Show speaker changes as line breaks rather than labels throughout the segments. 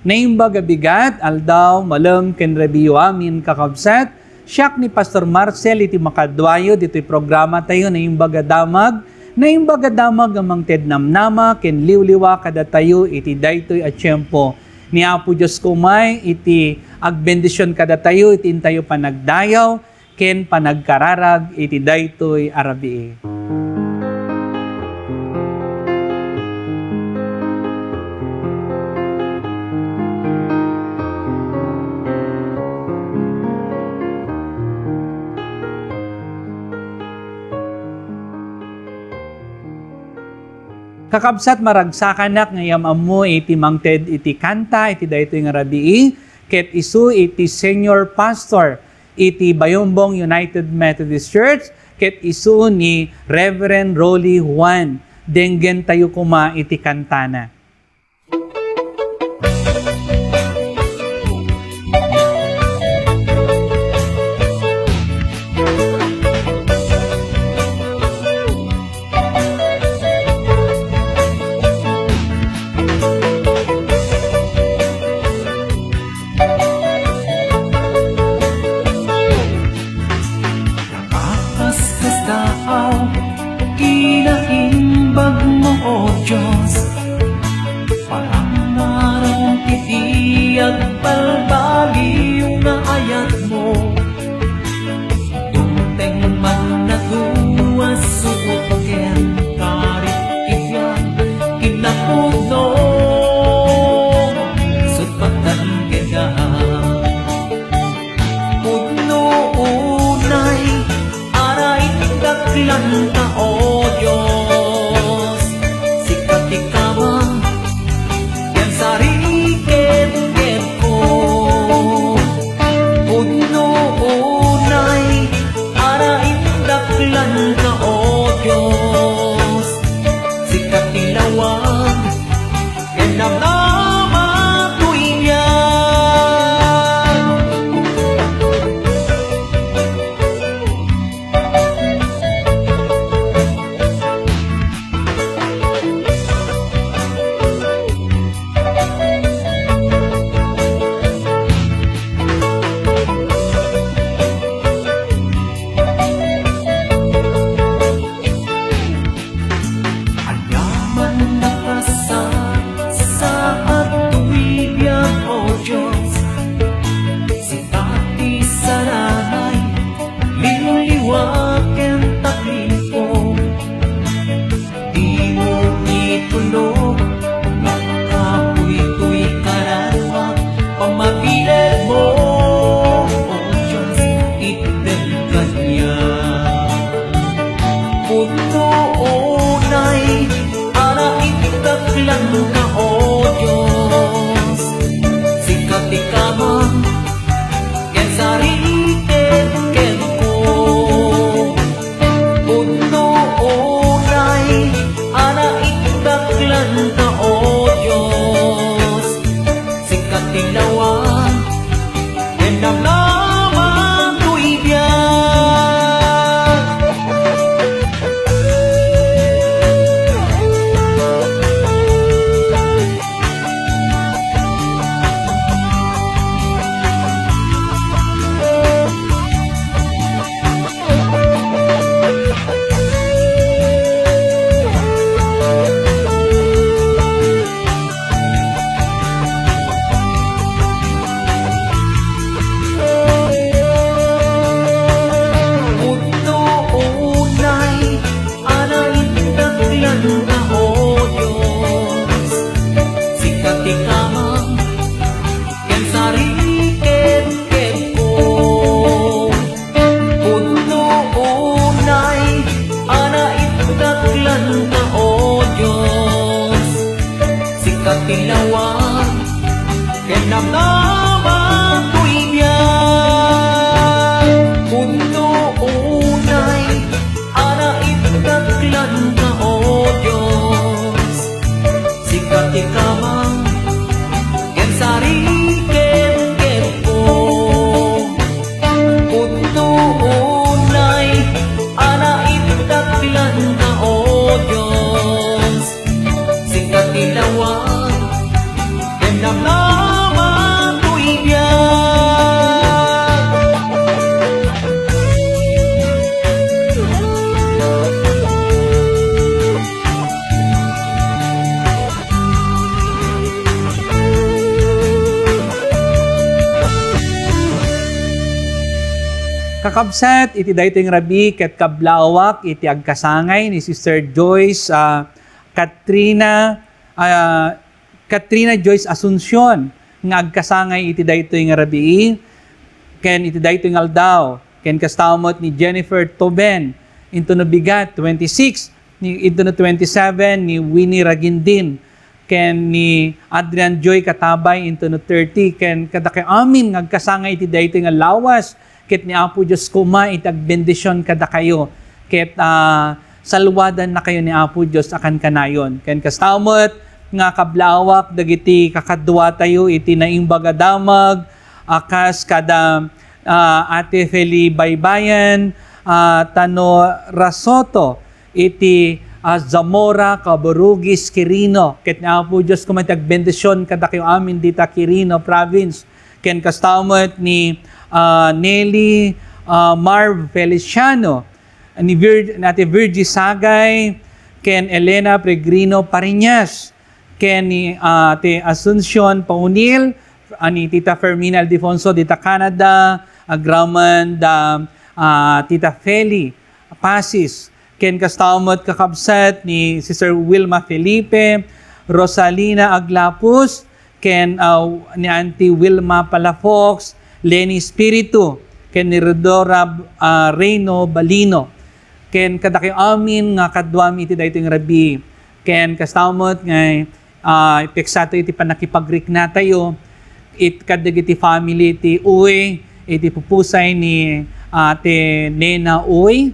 Naimbaga bigat, aldaw, malam, kenrebiyo amin kakabsat, siyak ni Pastor Marcel iti makadwayo, dito'y programa tayo, naimbaga damag amang tednamnama, ken liwliwa kada tayo, iti daytoy at tiyempo. Ni Apo Diyos kumay, iti agbendisyon kada tayo, iti tayo panagdayaw, ken panagkararag, iti daytoy arabii. Kakabsat maragsakanak ngayam amo iti mangted iti kanta iti daytoy nga rabii ket isu iti senior pastor iti Bayombong United Methodist Church ket isu ni Reverend Rolly Juan denggen tayo kuma iti kantana.
Sikat ilawan, kenam
Kakabsat, iti daytoy rabi ket kablawak iti agkasangay ni Sister Joyce Katrina Joyce Asuncion nga agkasangay iti daytoy nga rabi ken iti daytoy nga aldaw ken kastamot ni Jennifer Toben into no bigat 26 ni into no 27 ni Winnie Ragindin ken ni Adrian Joy Katabay into no 30 ken kadakay amin nga agkasangay iti daytoy nga lawas ket ni Apo Dios kuma itag bendisyon kada kayo ket salwadan na kayo ni Apo Dios akan kanayon ken kastamot nga kablawak dagiti kakadwa tayo iti naimbag damag akas kada Ate Feli Baybayan Tano Rasoto iti Zamora Caborugis Quirino ket ni Apo Dios kuma itag bendisyon kada kayo amin dita Quirino province ken kastamot ni Nelly Marv Feliciano, ni Virgie Sagay, ken Elena Pregrino Pariñas, ken ni Ate Asuncion Paunil, ani Tita Fermina Aldefonso dita Canada, agraman da Tita Feli Pasis, ken kastamot kakabsat ni Sister Wilma Felipe, Rosalina Aglapus, ken ni Auntie Wilma Palafox, Lenny Espiritu, ken ni Rodora Reyno Balino, ken kadakayo amin nga kadwami iti daytoy nga rabi, ken kastamot nga ipeksato iti panakipagrik na tayo, kadagiti family iti Uy, iti pupusay ni Ate Nena Uy,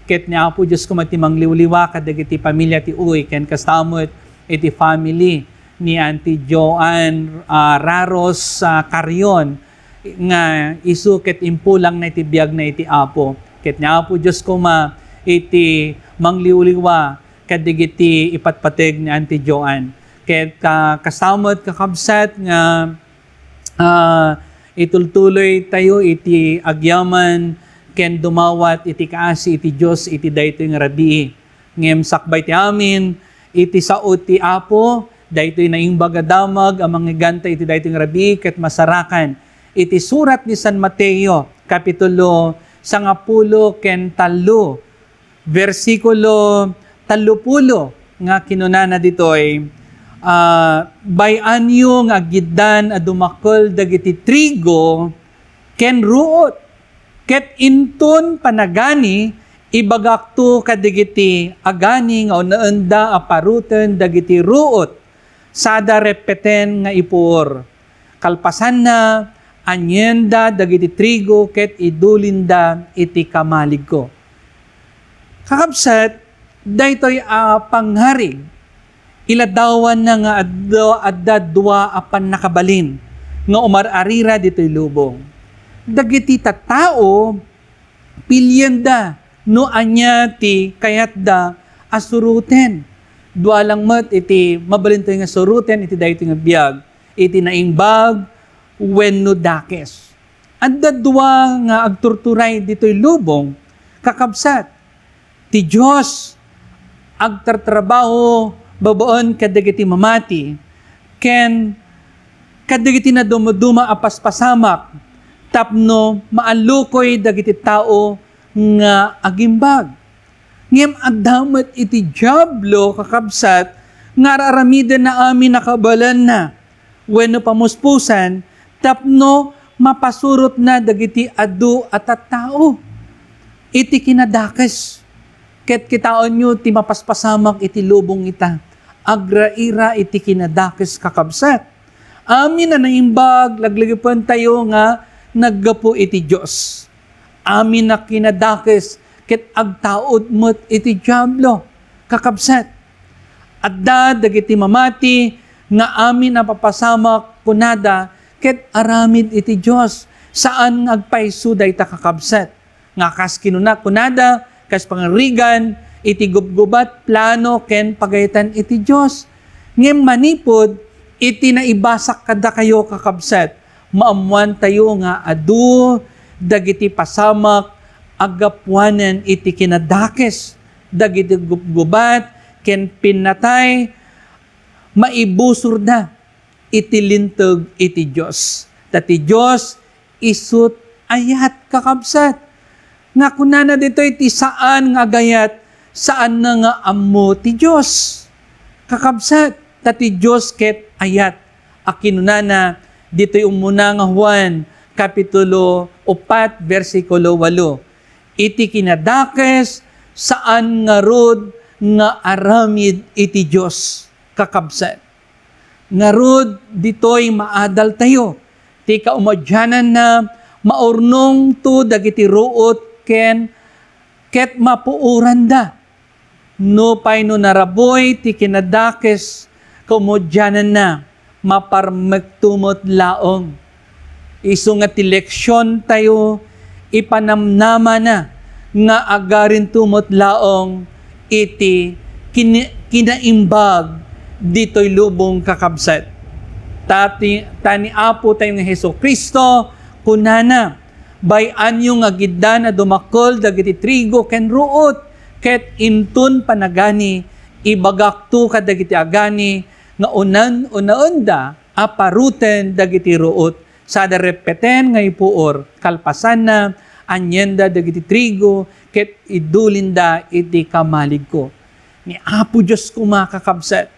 ket ni Apo Dios kumatimang liwliwa kadagiti pamilya ti Uy, ken kastamot iti family ni Auntie Joanne Raros Carrion, nga isuket impulang na iti biyag na iti Apo. Ket ni Apo Dios kuma iti mangliwliwa kadigiti ipatpateg ni Auntie Joanne. Ket kasamot kakabsat nga itultuloy tayo iti agyaman ken dumawat iti kaasi iti Dios iti daytoy nga rabii. Ngem sakbay ti amin iti sao ti Apo daytoy naimbag damag ang manggiganta iti daytoy nga rabii ket masarakan iti surat ni San Mateo, kapitulo 10 ken 3, versikulo 30, nga kinunana ditoy, bayan nga agiddan a dumakol dagiti trigo ken ruot, ket inton panagani, ibagakto kadigiti agani nga unaenda aparuten dagiti ruot, sada repeten nga ipur. Kalpasan na, anyenda dagiti trigo ket idulinda iti kamalig ko. Kakabsat, daytoy pangharig, iladawan na nga adda dua apan nakabalin, nga umararira ditoy lubong. Dagiti tattao, pilyenda, no anya ti kayatda asuruten. Dua lang met iti mabalintoy nga suruten iti daytoy nga biag, iti naimbag, wenno dakes. Adda dua nga agturturay ditoy lubong, kakabsat, ti Diyos agtartrabaho babaon kadagiti mamati, ken kadagiti na dumuduma apaspasamak, tapno maalukoy dagiti tao nga agimbag. Ngem addamet iti diablo kakabsat, nga raramiden na amin nakabalan na, wenno pamuspusan, tapno mapasurot na dagiti adu at tao. Iti kinadakes. Ket kitaon nyo ti mapaspasamak iti lubong ita. Agraira iti kinadakes kakabsat. Amin na naimbag, laglagipan tayo nga naggapo iti Diyos. Amin na kinadakes, ket agtaod mo't iti diablo kakabsat. Adda dagiti mamati, nga amin na papasamak kunada, ket aramid iti Diyos, saan agpaiso dayta kakabsat. Nga kas kinuna kunada, kas pangarigan, iti gubgubat, plano, ken pagaytan iti Diyos. Ngem manipod, iti naibasak kada kayo kakabsat. Maamuan tayo nga adu, dagiti pasamak, agapuanan iti kinadakes, dagiti gubgubat, ken pinatay, maibusur na, iti lintag iti Diyos. Tati Diyos, isut ayat kakabsat. Nga kunana dito iti saan nga gayat, saan na nga ammo ti Diyos. Kakabsat, tati Diyos ket ayat. Akinunana, dito'y umuna nga Juan, Kapitulo 4, versikulo 8. Iti kinadakes, saan nga rod nga aramid iti Diyos. Kakabsat. Nga rod, dito'y maadal tayo. Ti kaumadyanan na maurnong to dagiti ruot ket mapuuran da. No pay no naraboy ti kinadakes kaumudyanan na maparmagtumot laong. Isu nga ti leksyon tayo ipanamnama na nga agarin tumot laong iti kinaimbag dito'y lubong kakabsat. Tani apo tayo nga Hesus Kristo kunana bayan yung agidda na dumakol dagiti trigo ken ruot ket intun panagani ibagakto kadagiti agani nga unaunda aparuten dagiti ruot sada repeten nga ipuor kalpasan na anyenda dagiti trigo ket idulinda iti kamalig ko. Ni Apo Diyos ko makakabsat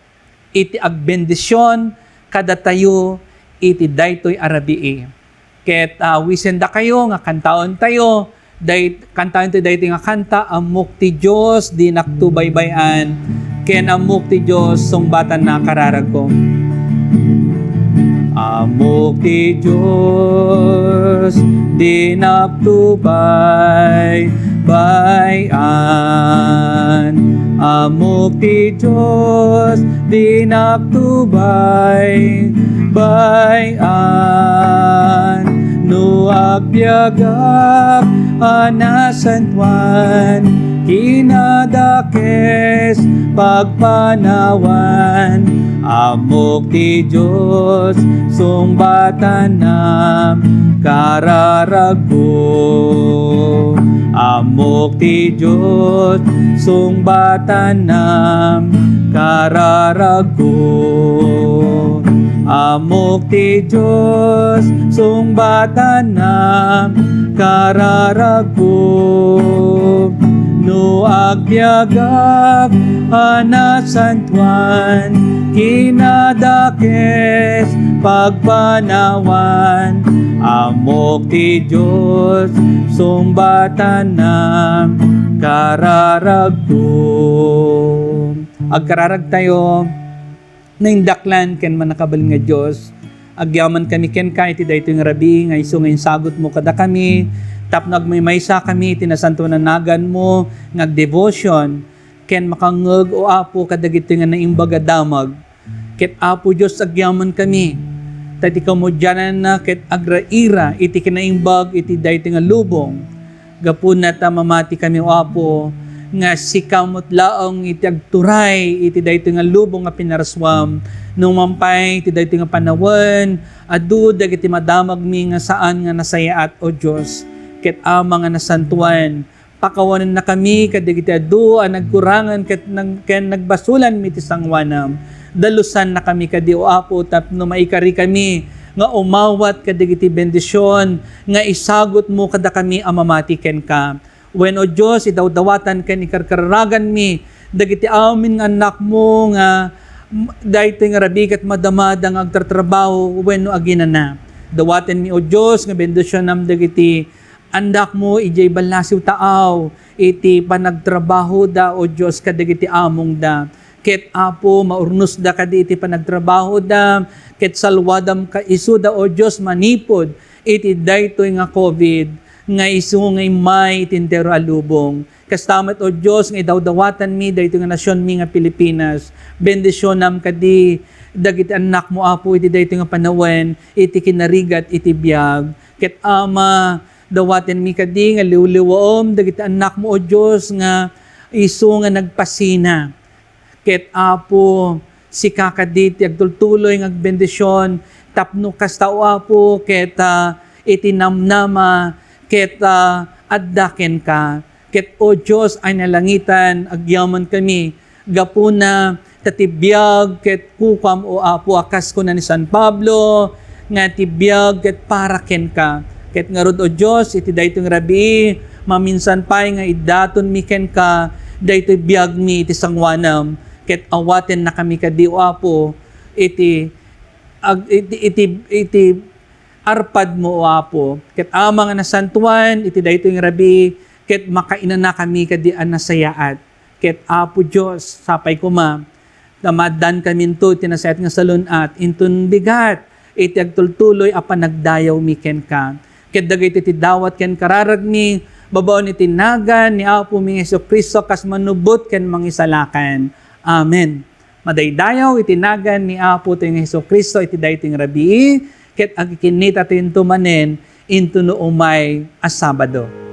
iti agbendisyon kada tayo iti daytoy arabii. Ket wisenda kayo nga kantaon tayo kantaon tayo daytoy nga kanta amok ti Dios di naktubaybayan ken amok ti Dios sungbatan na kararag ko. Amok ti Dios di naktubaybayan. Amok ti Dios di naktubaybayan. No agbyagak anasantuan kinadakes pagpanawan. Amok ti Diyos sungbatan nam kararago. Amok ti Diyos sungbatan nam kararago. Amok ti Diyos sungbatan nam kararago. No agbyagak anasantuan kinadakes pagpanawan. Amok ti Diyos sungbatan nam kararagko. Agkararag tayo naindaklan ken manakabalin nga Diyos. Agyaman kami ken ka iti daytoy nga rabi nga isu nga sagot mo kada kami. Tapno agmaymaysa kami tinasanto na nagan mo nga devotion ken makangeg o Apo kadagiti nga naimbaga damag. Ket Apo Dios agyaman kami. Tati kamudyanan na ket agraira iti kinaimbag iti daytoy nga lubong. Gapon na ta mamati kami o Apo nga sikamot laong iti agturay iti daytoy nga lubong nga pinaraswam nung mampay iti daytoy nga panawen adu dagiti madamag mi nga saan nga nasayaat o Dios. Ket ama nga nasantuan pakawanan na kami kadagiti adu ang nagkurangan ket nagbasulan mi ti sangwanam dalusan na kami kadi o Apo tapno maikari kami nga umawat kadagiti bendisyon nga isagot mo kada kami amamati ken ka when o Dios idawdawatan ken ikarkaragan mi dagiti amin nga anak mo nga daytoy nga rabi ket madamadang agtratrabaho wenno aginana dawaten mi o Dios nga bendisyon nam dagiti andak mo ijay balasiw taaw iti panagtrabaho da o Dios kadagiti among da ket Apo maurnos da kadi iti panagtrabaho da ket salwadam ka isu da o Dios manipod iti daytoy nga COVID nga isu nga may tindero alubong kastamet o Dios nga idawdawatan mi daytoy nga nasyon mi nga Pilipinas bendisyon nam kadi dagiti anak mo Apo iti daytoy nga panawen iti kinarigat iti biag ket ama dawaten mi kadi nga liwliwaom dagiti anak mo o Dios nga isu nga nagpasina ket Apo si kakaditi agtultuloy nga bendisyon tapno kasta o Apo ket itinamnama ket addaken ka ket o Dios ay nalangitan agyaman kami gapuna tatibiyag ket kukam o Apo akas ko na ni San Pablo nga tibiyag ket paraken ka ket ngarud o Dios iti daytoy rabi maminsan pa nga idaton mi ken ka daytoy biag mi iti sangwanam ket awaten na kami kadi o Apo iti arpad mo o Apo ket amang na santuan iti daytoy nga rabi ket makainan na kami kadi nasayaat ket Apo Dios sapay kuma damadan kami to tinasayat nga salunat intun bigat iti agtultuloy a panagdayaw mi ken ka ket dagiti iti dawat ken kararag mi babaon iti nagan ni Apo mi Jesucristo kas manubot ken mangisalakan. Amen. Madaydayaw iti nagan ni Apo ti Jesucristo iti daytoy nga rabii ket agkinita tinto manen into no umay a Sabado.